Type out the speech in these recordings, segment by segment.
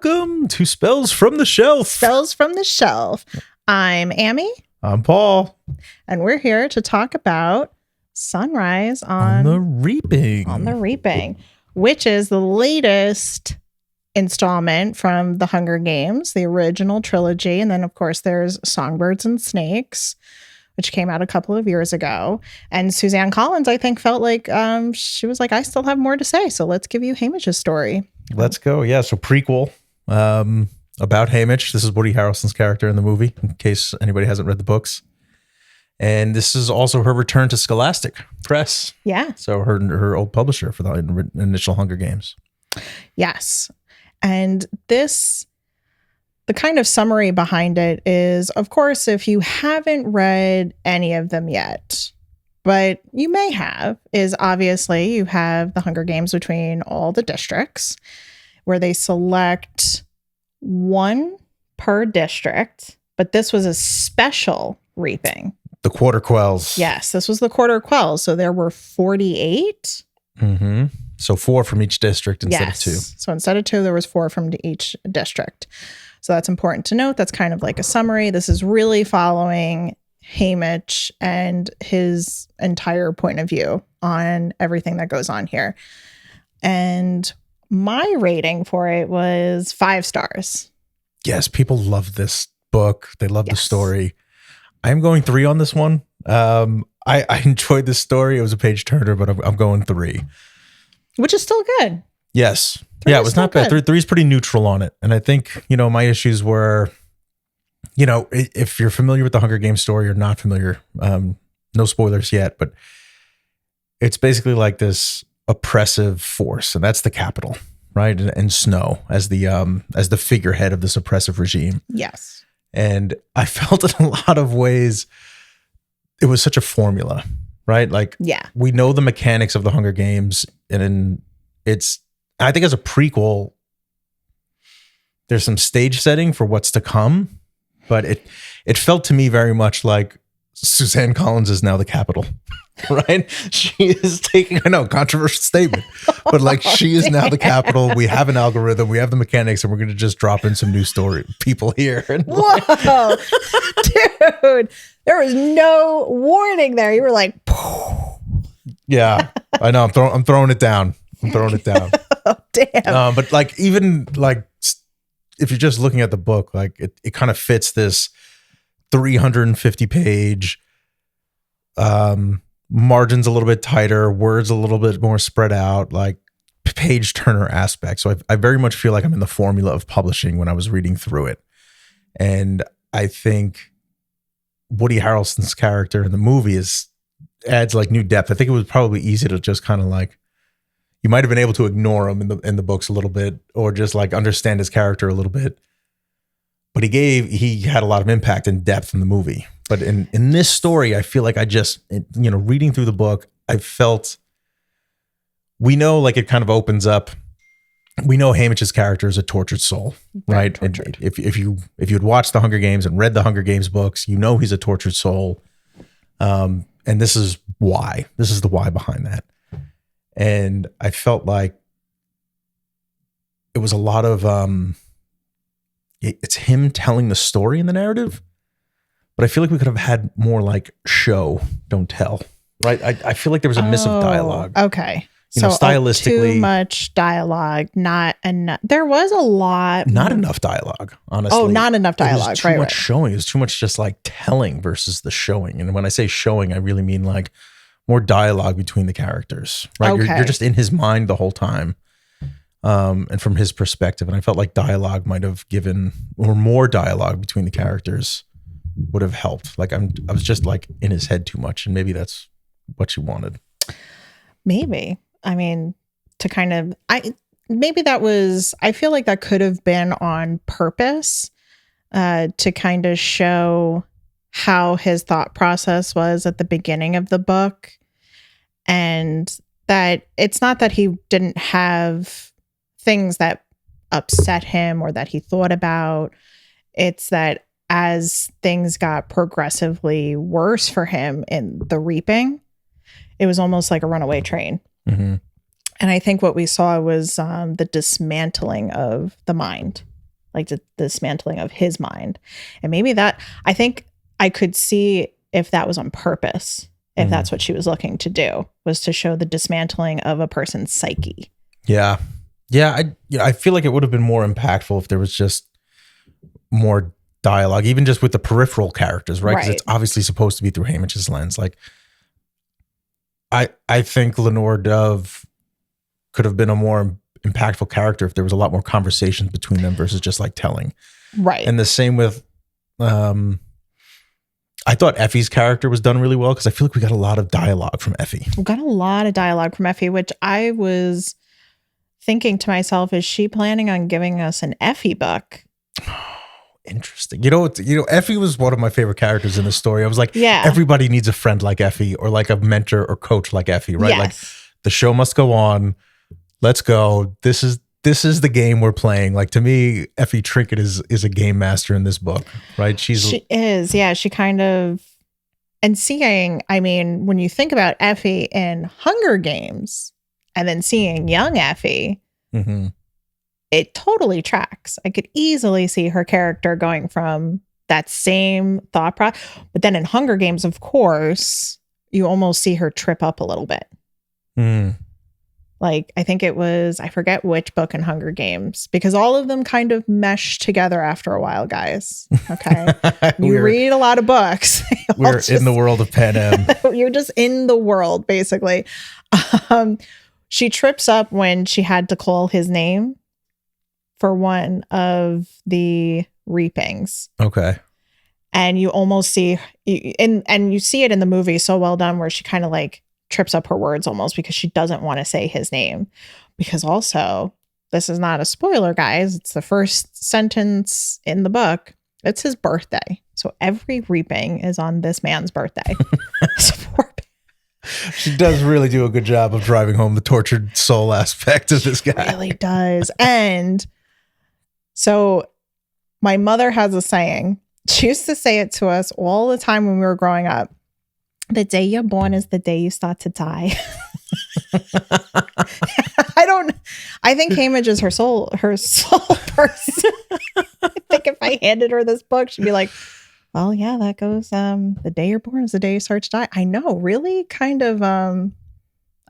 Welcome to Spells from the Shelf. Spells from the Shelf. I'm Amy. I'm Paul. And we're here to talk about Sunrise on the Reaping. On the Reaping, which is the latest installment from the Hunger Games, the original trilogy. And then, of course, there's Songbirds and Snakes, which came out a couple of years ago. And Suzanne Collins, I think, felt like she was like, I still have more to say. So let's give you Haymitch's story. Let's go. Yeah. So prequel about Haymitch. This is Woody Harrelson's character in the movie, in case anybody hasn't read the books. And this is also her return to Scholastic Press. Yeah. So her old publisher for the initial Hunger Games. Yes. And the kind of summary behind it is, of course, if you haven't read any of them yet, but you may have, is obviously you have the Hunger Games between all the districts where they select one per district, but this was a special reaping. The quarter quells. Yes, this was the quarter quells. So there were 48. Mm-hmm. So 4 from each district instead of 2. So instead of 2, there was 4 from each district. So that's important to note. That's kind of like a summary. This is really following Haymitch and his entire point of view on everything that goes on here. And my rating for it was 5 stars. Yes, people love this book. They love the story. I'm going 3 on this one. I enjoyed this story. It was a page turner, but I'm going 3. Which is still good. Yes. Yeah, it was not bad. 3 is pretty neutral on it. And I think, my issues were, if you're familiar with the Hunger Games story or not familiar, no spoilers yet, but it's basically like this oppressive force, and that's the Capitol, right? And Snow as the figurehead of this oppressive regime. Yes. And I felt in a lot of ways it was such a formula, right? Like, we know the mechanics of the Hunger Games, and I think as a prequel, there's some stage setting for what's to come, but it felt to me very much like Suzanne Collins is now the Capitol, right? She is taking, I know, controversial statement, but like she is now the Capitol. We have an algorithm, we have the mechanics, and we're going to just drop in some new story people here. And whoa, dude, there was no warning there. You were like, yeah, I know. I'm throwing it down. Oh, damn. But like, even like, if you're just looking at the book, like it kind of fits this 350 page, margins a little bit tighter, words a little bit more spread out, like page turner aspect. So I very much feel like I'm in the formula of publishing when I was reading through it. And I think Woody Harrelson's character in the movie adds like new depth. I think it was probably easy to just kind of like, you might have been able to ignore him in the books a little bit, or just like understand his character a little bit. But he had a lot of impact and depth in the movie. But in this story, I feel like I just, reading through the book, I felt, we know, like, it kind of opens up. We know Haymitch's character is a tortured soul, right? Tortured. If you had watched the Hunger Games and read the Hunger Games books, he's a tortured soul. And this is why. This is the why behind that. And I felt like it was a lot of, it's him telling the story in the narrative, but I feel like we could have had more like show, don't tell, right? I feel like there was a miss of dialogue. Okay. So stylistically, too much dialogue, not enough. There was a lot. Not enough dialogue, honestly. Oh, not enough dialogue. It was too much showing. It was too much just like telling versus the showing. And when I say showing, I really mean like more dialogue between the characters, right? Okay. You're just in his mind the whole time. And from his perspective. And I felt like dialogue might have given, or more dialogue between the characters would have helped. Like I was just like in his head too much, and maybe that's what you wanted. Maybe. I mean, to kind of, I feel like that could have been on purpose, to kind of show how his thought process was at the beginning of the book. And that it's not that he didn't have things that upset him or that he thought about. It's that as things got progressively worse for him in the reaping, it was almost like a runaway train. Mm-hmm. And I think what we saw was the dismantling of the mind like the dismantling of his mind. And maybe that, I think I could see if that was on purpose, if that's what she was looking to do, was to show the dismantling of a person's psyche. Yeah. Yeah. I feel like it would have been more impactful if there was just more dialogue, even just with the peripheral characters, right? Because it's obviously supposed to be through Haymitch's lens. Like, I think Lenore Dove could have been a more impactful character if there was a lot more conversations between them versus just like telling. Right. And the same with, I thought Effie's character was done really well because I feel like we got a lot of dialogue from Effie. We got a lot of dialogue from Effie, which I was thinking to myself, is she planning on giving us an Effie book? Interesting. Effie was one of my favorite characters in the story. I was like, everybody needs a friend like Effie or like a mentor or coach like Effie, right? Yes. Like the show must go on. Let's go. This is the game we're playing. Like, to me, Effie Trinket is a game master in this book, right? She is. Yeah. She kind of, and seeing, I mean, when you think about Effie in Hunger Games and then seeing young Effie, it totally tracks. I could easily see her character going from that same thought process. But then in Hunger Games, of course, you almost see her trip up a little bit. Like, I think it was, I forget which book in Hunger Games, because all of them kind of mesh together after a while, guys. Okay. You read a lot of books. We're in the world of Panem. You're just in the world, basically. She trips up when she had to call his name for one of the reapings. Okay. And you almost see, and you see it in the movie so well done, where she kind of like trips up her words almost because she doesn't want to say his name. Because also, this is not a spoiler, guys. It's the first sentence in the book. It's his birthday. So every reaping is on this man's birthday. She does really do a good job of driving home the tortured soul aspect of this guy. She really does. And so my mother has a saying. She used to say it to us all the time when we were growing up. The day you're born is the day you start to die. I think Haymitch is her soul person. I think if I handed her this book, she'd be like, well, yeah, that goes, the day you're born is the day you start to die. I know, really kind of, I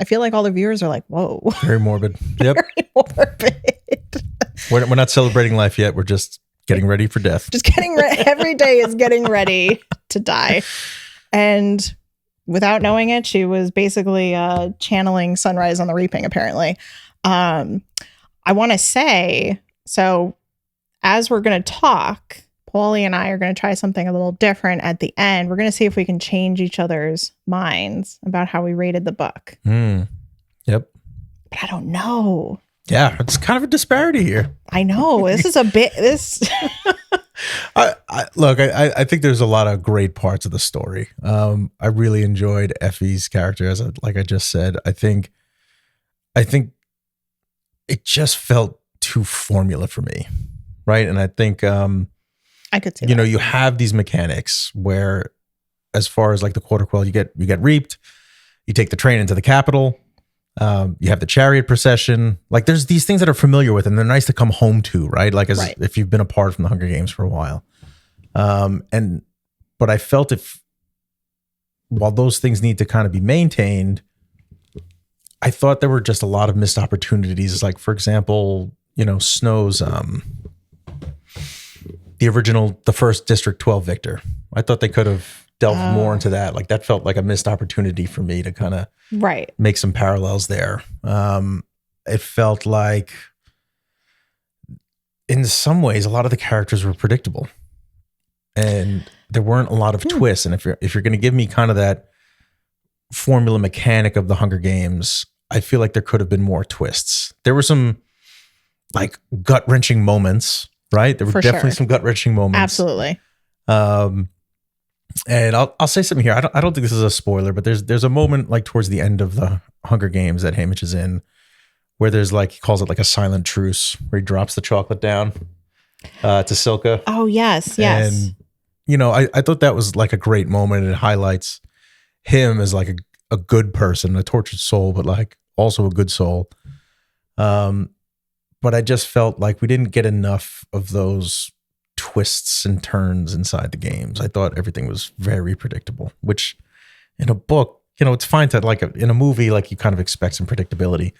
feel like all the viewers are like, whoa. Very morbid. Yep. Very morbid. We're not celebrating life yet. We're just getting ready for death. Just getting ready. Every day is getting ready to die. And without knowing it, she was basically channeling Sunrise on the Reaping, apparently. I want to say, so as we're going to talk, Paulie and I are going to try something a little different at the end. We're going to see if we can change each other's minds about how we rated the book. Yep. But I don't know. Yeah, it's kind of a disparity here. I know. This is a bit... I think there's a lot of great parts of the story. I really enjoyed Effie's character, like I just said. I think it just felt too formula for me, right? And I think I could see that. You have these mechanics where, as far as like the quarter quell, you get reaped, you take the train into the capital. You have the chariot procession. Like, there's these things that are familiar with, and they're nice to come home to, right? Like, if you've been apart from the Hunger Games for a while. But I felt while those things need to kind of be maintained, I thought there were just a lot of missed opportunities. Like, for example, Snow's, the first District 12 victor. I thought they could have delved more into that. Like, that felt like a missed opportunity for me to kind of make some parallels there. It felt like in some ways a lot of the characters were predictable and there weren't a lot of twists. And if you're going to give me kind of that formula mechanic of the Hunger Games, I feel like there could have been more twists. There were some like gut-wrenching moments, right? There were definitely some gut-wrenching moments. Absolutely. And I'll say something here. I don't think this is a spoiler, but there's a moment like towards the end of the Hunger Games that Haymitch is in, where there's like, he calls it like a silent truce, where he drops the chocolate down to Silka. Oh yes. And I thought that was like a great moment, and it highlights him as like a good person, a tortured soul, but like also a good soul. But but I just felt like we didn't get enough of those twists and turns inside the games. I thought everything was very predictable, which in a book, it's fine to like in a movie, like you kind of expect some predictability.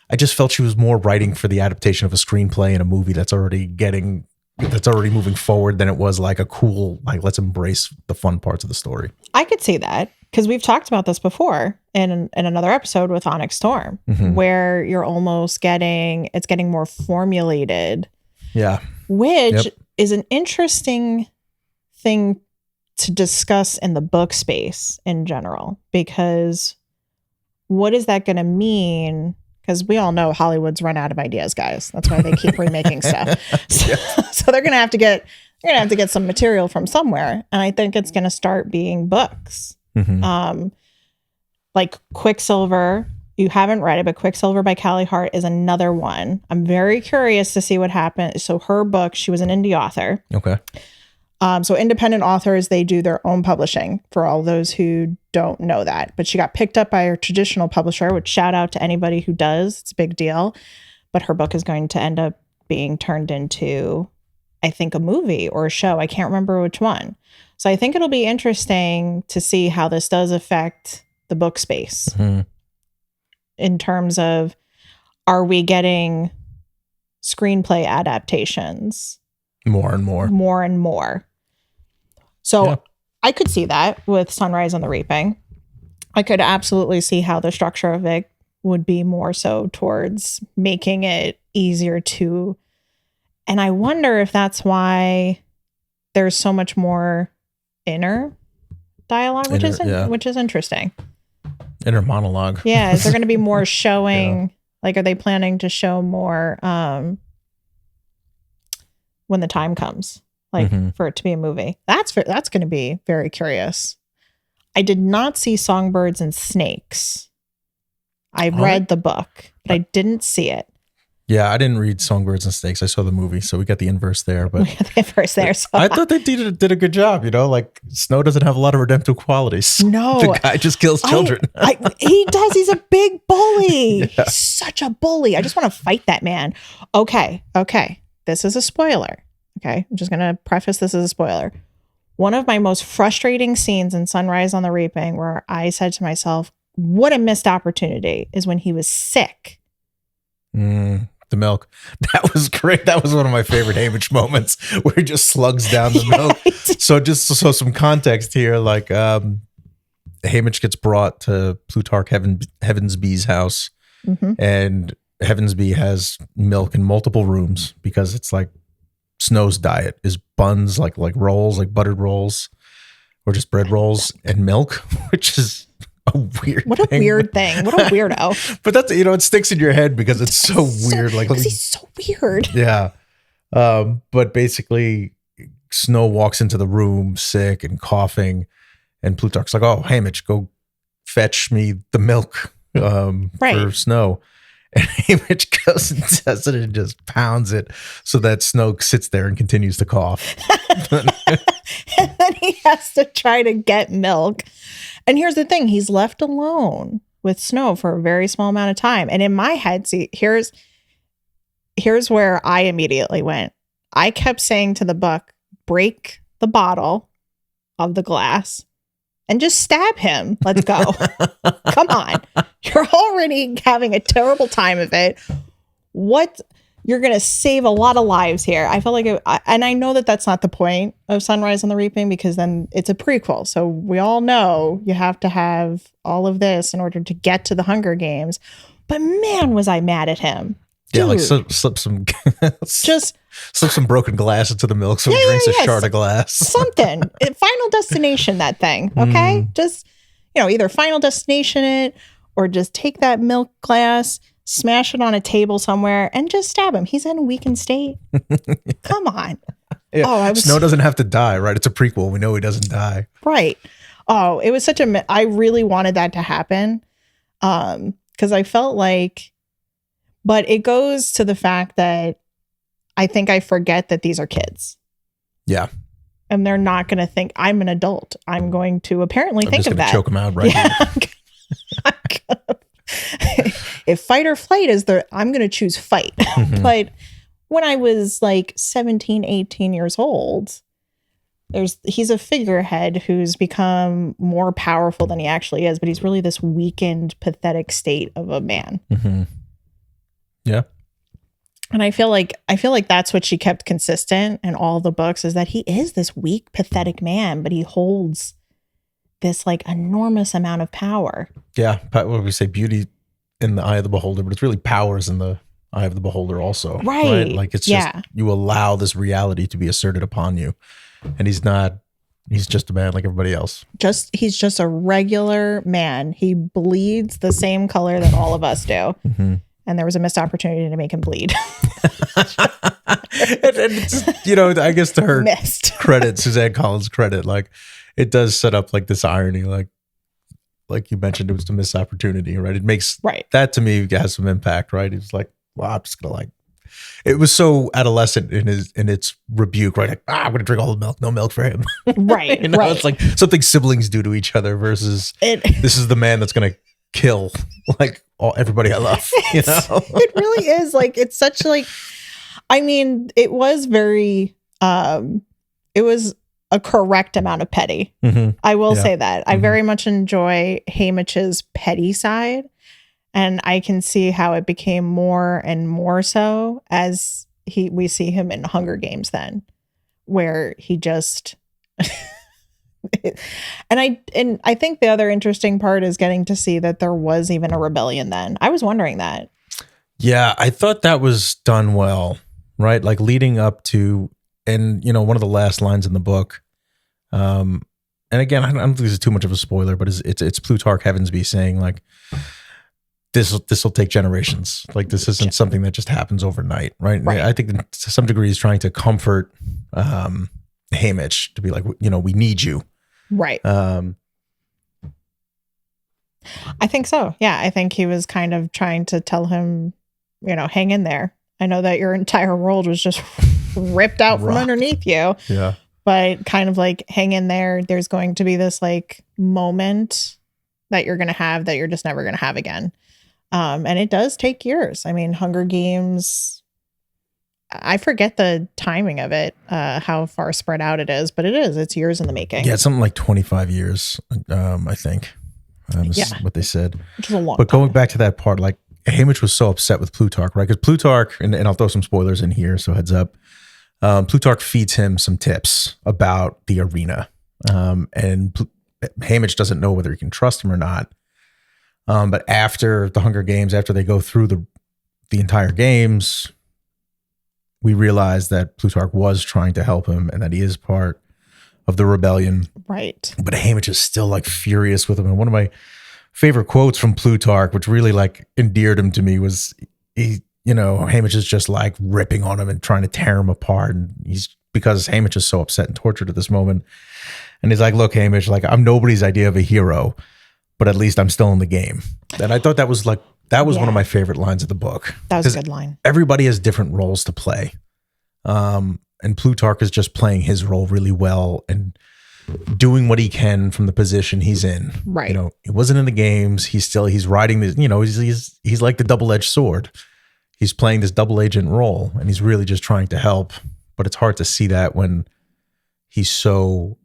I just felt she was more writing for the adaptation of a screenplay in a movie that's already moving forward than it was like a cool, like, let's embrace the fun parts of the story. I could see that because we've talked about this before in another episode with Onyx Storm, where you're almost getting more formulated. Yeah. Which is an interesting thing to discuss in the book space in general, because what is that going to mean? Because we all know Hollywood's run out of ideas, guys. That's why they keep remaking stuff. So they're going to have to get some material from somewhere. And I think it's going to start being books. Like Quicksilver. You haven't read it, but Quicksilver by Callie Hart is another one. I'm very curious to see what happens. So her book, she was an indie author. Okay. So independent authors, they do their own publishing, for all those who don't know that. But she got picked up by a traditional publisher, which shout out to anybody who does. It's a big deal. But her book is going to end up being turned into, I think, a movie or a show. I can't remember which one. So I think it'll be interesting to see how this does affect the book space in terms of, are we getting screenplay adaptations? More and more. So I could see that with Sunrise on the Reaping. I could absolutely see how the structure of it would be more so towards making it easier to. And I wonder if that's why there's so much more inner dialogue, which is interesting. Inner monologue. Yeah. Is there going to be more showing? Like, are they planning to show more when the time comes? Like for it to be a movie. That's going to be very curious. I did not see Songbirds and Snakes. I read the book, but I didn't see it. Yeah, I didn't read Songbirds and Snakes. I saw the movie, so we got the inverse there. But So I thought they did a good job. Like, Snow doesn't have a lot of redemptive qualities. No, the guy just kills children. He does. He's a big bully. He's such a bully. I just want to fight that man. Okay. This is a spoiler. Okay, I'm just going to preface this as a spoiler. One of my most frustrating scenes in Sunrise on the Reaping, where I said to myself, what a missed opportunity, is when he was sick. The milk. That was great. That was one of my favorite Haymitch moments, where he just slugs down the milk. So just so some context here, like Haymitch gets brought to Plutarch Heavensby's house, and Heavensby has milk in multiple rooms because it's like Snow's diet is buns, like rolls, like buttered rolls, or just bread rolls and milk, which is a weird What a weird thing. What a weirdo. But that's, it sticks in your head because it's so weird. Like, he's so weird. Yeah. But basically, Snow walks into the room sick and coughing, and Plutarch's like, oh, Haymitch, go fetch me the milk for Snow. And Haymitch goes and does it and just pounds it so that Snow sits there and continues to cough. And then he has to try to get milk. And here's the thing. He's left alone with Snow for a very small amount of time. And in my head, see, here's where I immediately went. I kept saying to the book, break the bottle of the glass and just stab him. Let's go. Come on. You're already having a terrible time of it. You're going to save a lot of lives here. I felt like and I know that that's not the point of Sunrise on the Reaping, because then it's a prequel. So we all know you have to have all of this in order to get to the Hunger Games. But man, was I mad at him. Yeah, like slip some slip some broken glass into the milk so he drinks a shard of glass. Something. Final Destination, that thing. Okay? Just, either Final Destination it, or just take that milk glass, smash it on a table somewhere, and just stab him. He's in a weakened state. Come on. Yeah. Snow doesn't have to die, right? It's a prequel. We know he doesn't die. Right. Oh, it was I really wanted that to happen. Because I felt like, but it goes to the fact that I think I forget that these are kids. Yeah. And they're not going to think I'm an adult. I'm going to apparently think of that. Choke them out right now. if fight or flight is I'm going to choose fight. But when I was like 17, 18 years old, he's a figurehead who's become more powerful than he actually is, but he's really this weakened, pathetic state of a man. Yeah. And I feel like that's what she kept consistent in all the books, is that he is this weak, pathetic man, but he holds this like enormous amount of power. Yeah. What do we say? Beauty in the eye of the beholder, but it's really powers in the eye of the beholder also. Right. Like it's just, you allow this reality to be asserted upon you. And he's just a man like everybody else. He's just a regular man. He bleeds the same color that all of us do. And there was a missed opportunity to make him bleed. and it's, you know, I guess to her credit, Suzanne Collins' credit, like it does set up like this irony, like you mentioned, it was a missed opportunity, right? It makes that to me has some impact, right? It's like, well, I'm just gonna it was so adolescent in its rebuke, right? Like, I'm gonna drink all the milk, no milk for him, right? You know, it's like something siblings do to each other versus this is the man that's gonna kill like everybody I love. You know, it really is like it's such like. I mean, it was very. It was a correct amount of petty. I will say that I very much enjoy Haymitch's petty side. And I can see how it became more and more so as we see him in Hunger Games then, where he just and I think the other interesting part is getting to see that there was even a rebellion then. I was wondering that. Yeah, I thought that was done well, right? Like leading up to, and you know, one of the last lines in the book, and again, I don't think this is too much of a spoiler, but it's Plutarch Heavensby saying like, this will take generations. Like this isn't something that just happens overnight, right? I think to some degree he's trying to comfort Haymitch to be like, you know, we need you. Right. I think so. Yeah. I think he was kind of trying to tell him, you know, hang in there. I know that your entire world was just ripped out from underneath you. Yeah. But kind of like hang in there. There's going to be this like moment that you're going to have that you're just never going to have again. And it does take years. I mean, Hunger Games, I forget the timing of it, how far spread out it is, but it's years in the making. Yeah, it's something like 25 years, I think. Is what they said. Which is a long But time. going back to that part, like Haymitch was so upset with Plutarch, right? Because Plutarch, and I'll throw some spoilers in here, so heads up. Plutarch feeds him some tips about the arena. And Haymitch doesn't know whether he can trust him or not. But after the Hunger Games, after they go through the entire games, we realize that Plutarch was trying to help him and that he is part of the rebellion. Right. But Haymitch is still like furious with him. And one of my favorite quotes from Plutarch, which really like endeared him to me, was Haymitch is just like ripping on him and trying to tear him apart. And because Haymitch is so upset and tortured at this moment. And he's like, look, Haymitch, like I'm nobody's idea of a hero, but at least I'm still in the game. And I thought that was one of my favorite lines of the book. That was a good line. Everybody has different roles to play. And Plutarch is just playing his role really well and doing what he can from the position he's in. Right. You know, he wasn't in the games. He's riding this, you know, he's like the double-edged sword. He's playing this double agent role and he's really just trying to help. But it's hard to see that when he's so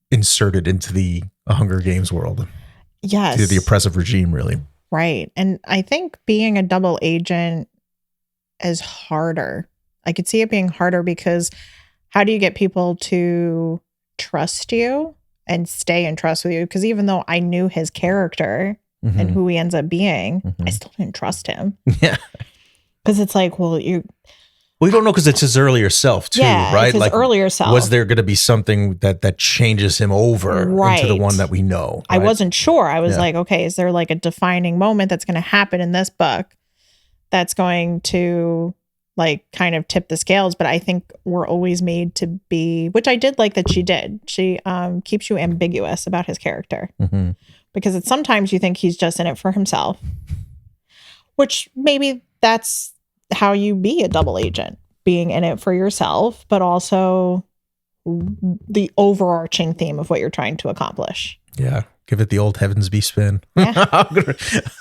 inserted into the Hunger Games world. Yes. To the oppressive regime, really. Right. And I think being a double agent is harder. I could see it being harder because how do you get people to trust you and stay in trust with you? Because even though I knew his character and who he ends up being, I still didn't trust him. Yeah. Because it's like, well, you don't know because it's his earlier self too, right? It's his like earlier self. Was there going to be something that changes him over into the one that we know? Right? I wasn't sure. I was like, okay, is there like a defining moment that's going to happen in this book that's going to like kind of tip the scales? But I think we're always made to be, which I did like that she did. She keeps you ambiguous about his character because it's sometimes you think he's just in it for himself, which maybe that's how you be a double agent, being in it for yourself, but also the overarching theme of what you're trying to accomplish. Yeah. give it the old Heavensby spin. Yeah.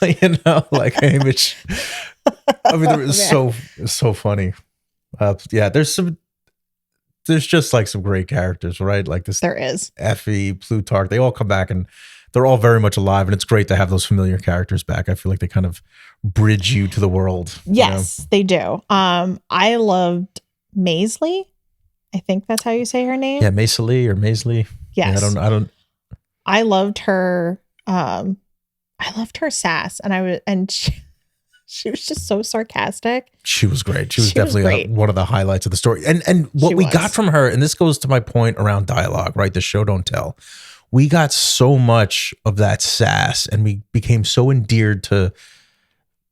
Like Haymitch. I mean, it was so funny. Yeah, there's just like some great characters, right? Like this, There is Effie, Plutarch, they all come back and they're all very much alive. And it's great to have those familiar characters back. I feel like they kind of bridge you to the world. Yes, they do. I loved Maisley. I think that's how you say her name. Yeah, Maisley or Maisley. Yes. Yeah, I don't. I loved her. I loved her sass, and she was just so sarcastic. She was great. She was definitely one of the highlights of the story. And what we got from her, and this goes to my point around dialogue, right? The show don't tell. We got so much of that sass, and we became so endeared to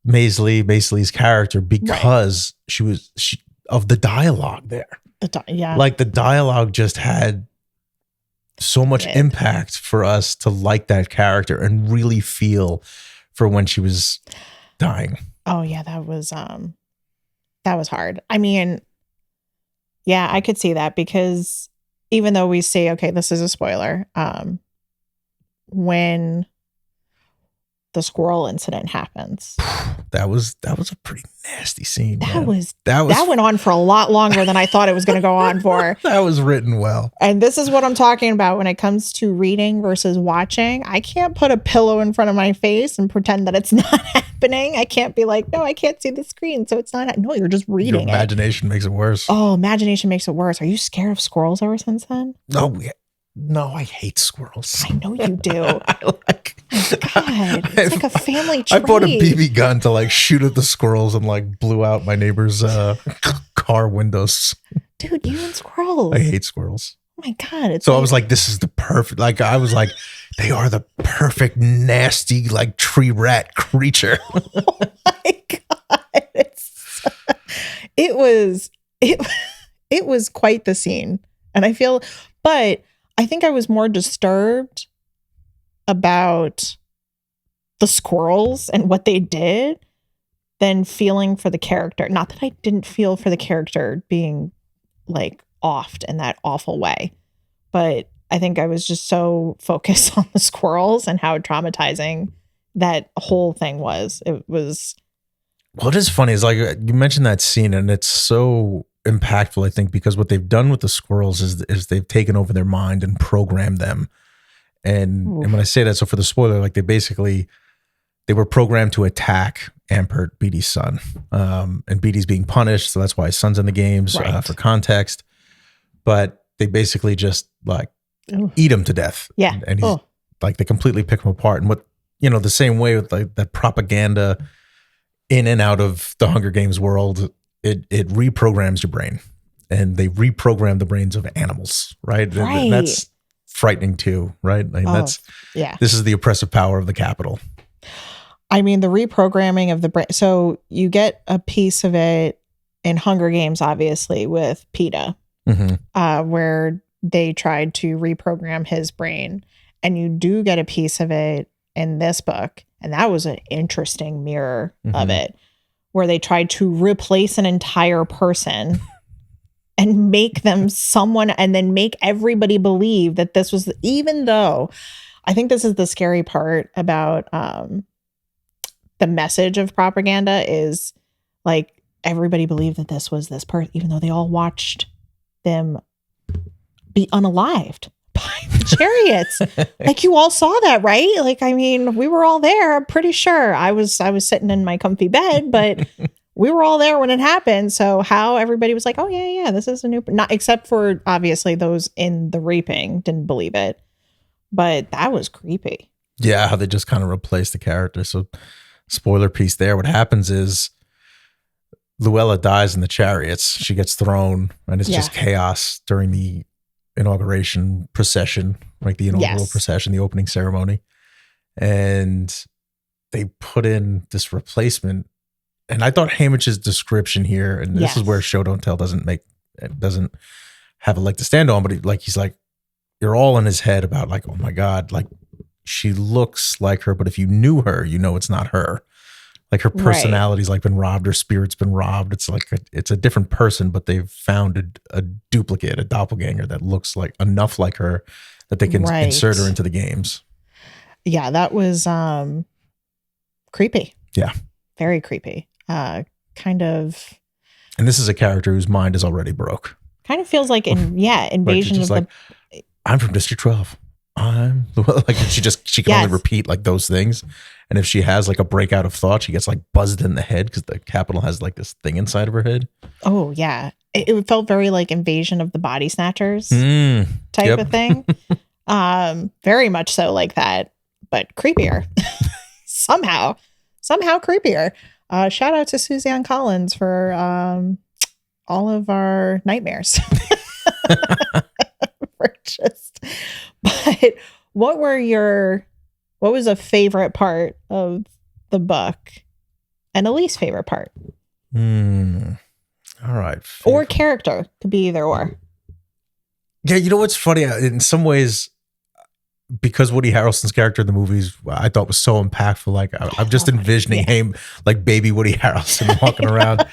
Maisley's character because she of the dialogue there. Like the dialogue just had so much impact for us to like that character and really feel for when she was dying. Oh yeah, that was hard. I mean, yeah, I could see that because even though we say, okay, this is a spoiler, when the squirrel incident happens. That was a pretty nasty scene. That went on for a lot longer than I thought it was going to go on for. That was written well. And this is what I'm talking about when it comes to reading versus watching. I can't put a pillow in front of my face and pretend that it's not happening. I can't be like, no, I can't see the screen, so it's not. No, you're just reading. Your imagination makes it worse. Oh, imagination makes it worse. Are you scared of squirrels ever since then? No, I hate squirrels. I know you do. Oh God, it's like a family trait. I bought a BB gun to like shoot at the squirrels and like blew out my neighbor's car windows. Dude, you and squirrels. I hate squirrels. Oh my God. So I was like, this is the perfect, like I was like, they are the perfect, nasty, like tree rat creature. Oh my God. It was quite the scene. And but I think I was more disturbed about the squirrels and what they did than feeling for the character. Not that I didn't feel for the character being like offed in that awful way, but I think I was just so focused on the squirrels and how traumatizing that whole thing was. It was. What is funny is like you mentioned that scene and it's so impactful, I think, because what they've done with the squirrels is they've taken over their mind and programmed them. And when I say that, so for the spoiler, like they were programmed to attack Ampert, Beatty's son. And Beatty's being punished, so that's why his son's in the games for context. But they basically just like eat him to death. Yeah. And he's like, they completely pick him apart. And what, the same way with like that propaganda in and out of the Hunger Games world, it reprograms your brain, and they reprogram the brains of animals, right? And that's frightening too, right? Like this is the oppressive power of the Capitol. I mean, the reprogramming of the brain. So you get a piece of it in Hunger Games, obviously, with PETA, where they tried to reprogram his brain, and you do get a piece of it in this book. And that was an interesting mirror of it, where they tried to replace an entire person and make them someone, and then make everybody believe that this was, even though I think this is the scary part about the message of propaganda is like everybody believed that this was this person, even though they all watched them be unalived by the chariots. Like you all saw that, right? Like, I mean, we were all there. I'm pretty sure I was sitting in my comfy bed, but we were all there when it happened. So how everybody was like, oh yeah, this is a new, not except for obviously those in the raping didn't believe it, but that was creepy. Yeah. How they just kind of replaced the character. So spoiler piece there. What happens is Luella dies in the chariots. She gets thrown and it's just chaos during the inauguration procession, like the inaugural procession, the opening ceremony. And they put in this replacement. And I thought Haymitch's description here, and this is where Show Don't Tell doesn't have a leg to stand on, but he's like, you're all in his head about like, oh my God, like she looks like her, but if you knew her, it's not her. Like her personality's like been robbed, her spirit's been robbed. It's like it's a different person, but they've found a duplicate, a doppelganger that looks like enough like her that they can insert her into the games. Yeah, that was creepy. Yeah. Very creepy. Kind of And this is a character whose mind is already broke. feels like invasion of like, I'm from District 12. I'm like she can only repeat like those things. And if she has like a breakout of thought, she gets like buzzed in the head because the Capitol has like this thing inside of her head. Oh yeah. It felt very like Invasion of the Body Snatchers type of thing. Very much so like that, but creepier. somehow creepier. Shout out to Suzanne Collins for all of our nightmares. But what was a favorite part of the book and a least favorite part? All right. Or character. Could be either or. Yeah, you know what's funny? In some ways, because Woody Harrelson's character in the movies, I thought was so impactful. Like I'm just envisioning him like baby Woody Harrelson walking around.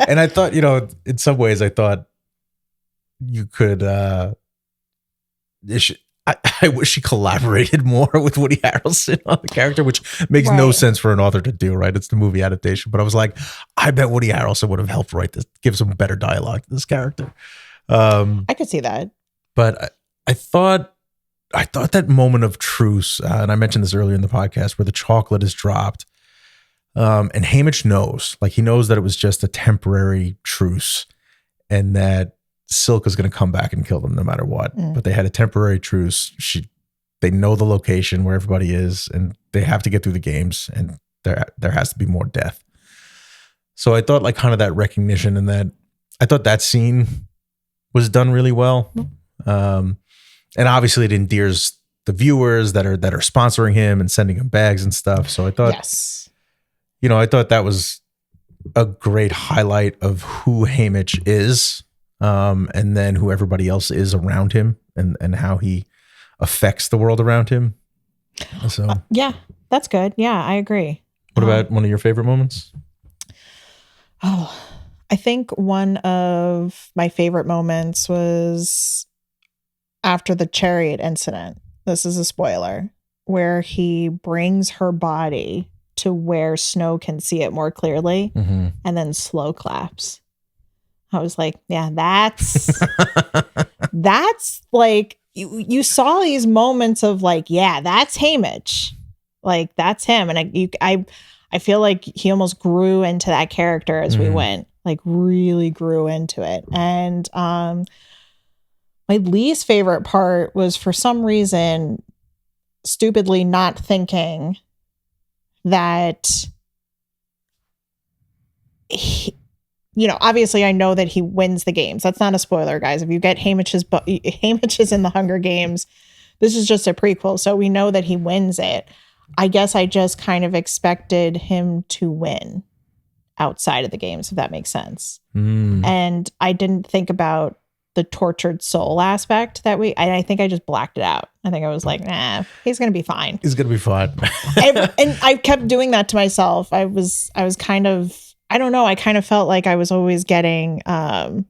And I thought, in some ways, I thought you could. I wish she collaborated more with Woody Harrelson on the character, which makes no sense for an author to do, right? It's the movie adaptation. But I was like, I bet Woody Harrelson would have helped write this, give some better dialogue to this character. I could see that. But I thought that moment of truce, and I mentioned this earlier in the podcast, where the chocolate is dropped, and Haymitch knows, like he knows that it was just a temporary truce, and that Silk is going to come back and kill them no matter what. But they had a temporary truce. They know the location where everybody is, and they have to get through the games, and there has to be more death. So I thought like kind of that recognition, and that I thought that scene was done really well. And obviously it endears the viewers that are sponsoring him and sending him bags and stuff. So I thought, I thought that was a great highlight of who Haymitch is. And then who everybody else is around him, and how he affects the world around him. So yeah, that's good. Yeah, I agree. What about one of your favorite moments? Oh, I think one of my favorite moments was after the chariot incident. This is a spoiler, where he brings her body to where Snow can see it more clearly, and then slow claps. I was like, yeah, that's like, you saw these moments of like, yeah, that's Haymitch. Like, that's him. And I feel like he almost grew into that character as we went, like really grew into it. And my least favorite part was, for some reason, stupidly not thinking that obviously I know that he wins the games. That's not a spoiler, guys. If you get Haymitch is in the Hunger Games, this is just a prequel. So we know that he wins it. I guess I just kind of expected him to win outside of the games, if that makes sense. And I didn't think about the tortured soul aspect I think I just blacked it out. I think I was like, nah, he's going to be fine. He's going to be fine. And I kept doing that to myself. I was kind of, I don't know. I kind of felt like I was always getting, I don't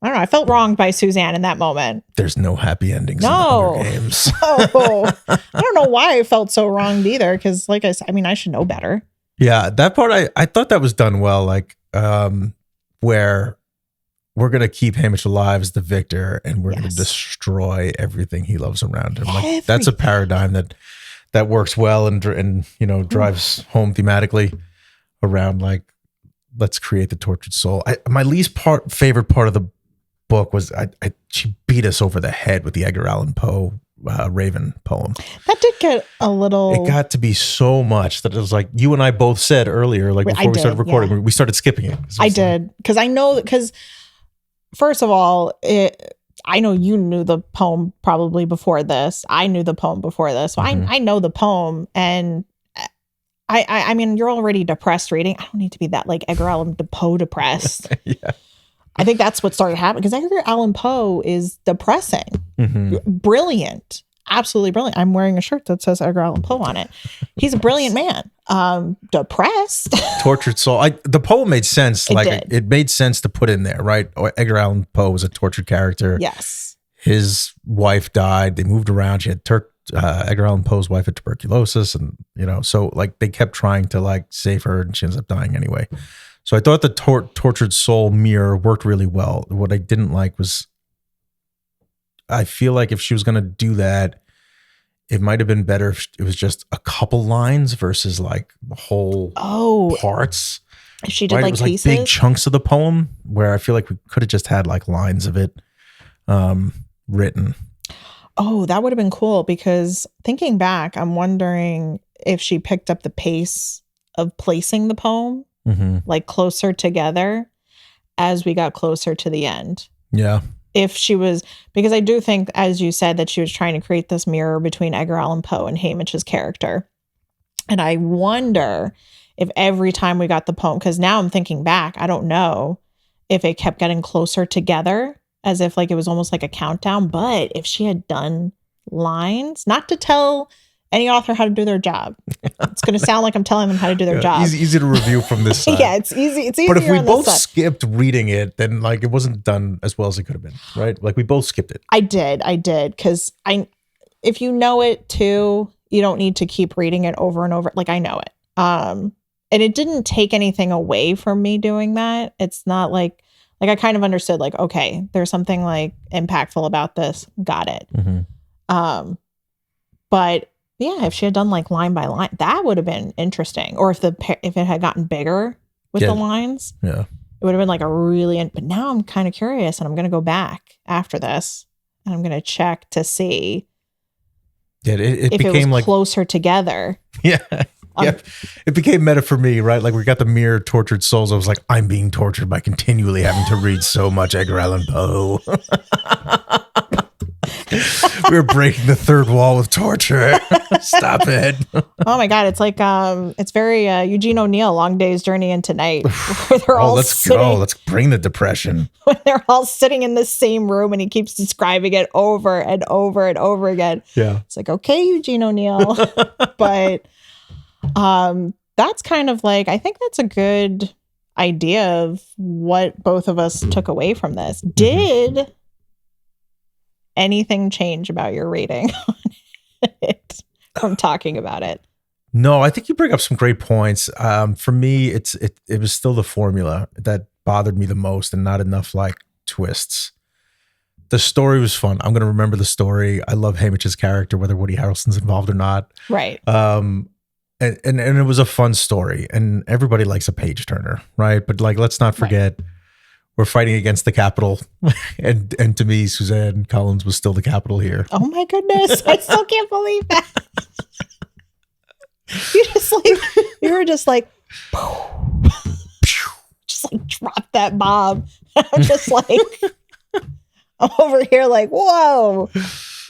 know. I felt wronged by Suzanne in that moment. There's no happy endings in the Hunger Games. No. I don't know why I felt so wronged either. Because like I said, I should know better. Yeah, that part, I thought that was done well. Like, where we're going to keep Haymitch alive as the victor, and we're going to destroy everything he loves around him. Like, that's a paradigm that works well and drives home thematically around like, let's create the tortured soul. My least favorite part of the book was she beat us over the head with the Edgar Allan Poe Raven poem. That did get a little. It got to be so much that it was like you and I both said earlier, like before we started recording, we started skipping it. I did because first of all, I know you knew the poem probably before this. I knew the poem before this, so I know the poem, and I mean, you're already depressed reading. I don't need to be that like Edgar Allan Poe depressed. Yeah. I think that's what started happening, because Edgar Allan Poe is depressing. Brilliant. Absolutely brilliant. I'm wearing a shirt that says Edgar Allan Poe on it. He's a brilliant man. Depressed. Tortured soul. The poem made sense. It made sense to put in there, right? Edgar Allan Poe was a tortured character. Yes. His wife died. They moved around. She had Edgar Allan Poe's wife had tuberculosis, and so like they kept trying to like save her, and she ends up dying anyway. So I thought the tortured soul mirror worked really well. What I didn't like was, I feel like if she was going to do that, it might have been better if it was just a couple lines versus like whole parts. If she did right? like it was pieces, like big chunks of the poem, where I feel like we could have just had like lines of it written. Oh, that would have been cool, because thinking back, I'm wondering if she picked up the pace of placing the poem like closer together as we got closer to the end. Yeah. If she was, because I do think, as you said, that she was trying to create this mirror between Edgar Allan Poe and Haymitch's character. And I wonder if every time we got the poem, because now I'm thinking back, I don't know if it kept getting closer together, as if like it was almost like a countdown. But if she had done lines, not to tell any author how to do their job, it's going to sound like I'm telling them how to do their job. Easy to review from this side. Yeah, it's easy. It's easy. But if we both skipped reading it, then like it wasn't done as well as it could have been, right? Like we both skipped it. I did, because if you know it too, you don't need to keep reading it over and over. Like I know it. And it didn't take anything away from me doing that. It's not like I kind of understood, like, okay, there's something like impactful about this. Got it. But yeah, if she had done like line by line, that would have been interesting. Or if it had gotten bigger with the lines, it would have been like a really. But now I'm kind of curious, and I'm going to go back after this, and I'm going to check to see. Yeah, it if became it was like closer together. Yeah. Yeah, it became meta for me, right? Like we got the mirror tortured souls. I was like, I'm being tortured by continually having to read so much Edgar Allan Poe. We were breaking the third wall with torture. Stop it. Oh my God. It's like, it's very Eugene O'Neill, Long Day's Journey into Night. Where they're all let's go. Let's bring the depression. When they're all sitting in the same room and he keeps describing it over and over and over again. Yeah. It's like, okay, Eugene O'Neill. But that's kind of like, I think that's a good idea of what both of us took away from this. Did anything change about your rating on it from talking about it? No, I think you bring up some great points. For me, it was still the formula that bothered me the most, and not enough like twists. The story was fun. I'm going to remember the story. I love Haymitch's character, whether Woody Harrelson's involved or not. Right. And it was a fun story, and everybody likes a page turner, right? But like, let's not forget, we're fighting against the Capitol, and to me, Suzanne Collins was still the Capitol here. Oh my goodness, I still can't believe that. You were just like, drop that bomb. I'm just like, I'm over here like, whoa.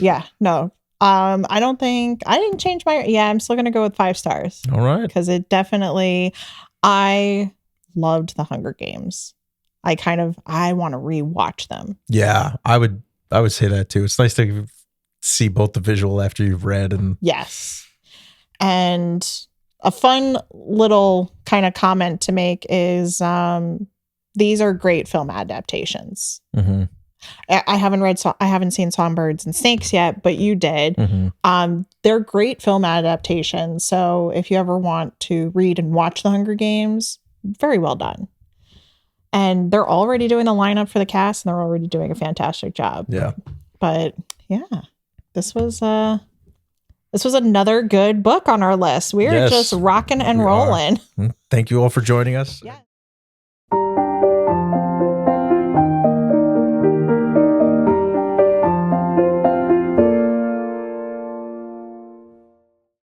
Yeah, no. I didn't change I'm still going to go with 5 stars. All right. Because it definitely, I loved the Hunger Games. I want to rewatch them. Yeah, I would say that too. It's nice to see both the visual after you've read. And yes. And a fun little kind of comment to make is these are great film adaptations. Mm-hmm. I haven't seen Songbirds and Snakes yet, but you did. Mm-hmm. They're great film adaptations. So if you ever want to read and watch The Hunger Games, very well done. And they're already doing the lineup for the cast, and they're already doing a fantastic job. Yeah. But yeah, this was another good book on our list. We're just rocking and rolling. Thank you all for joining us. Yeah.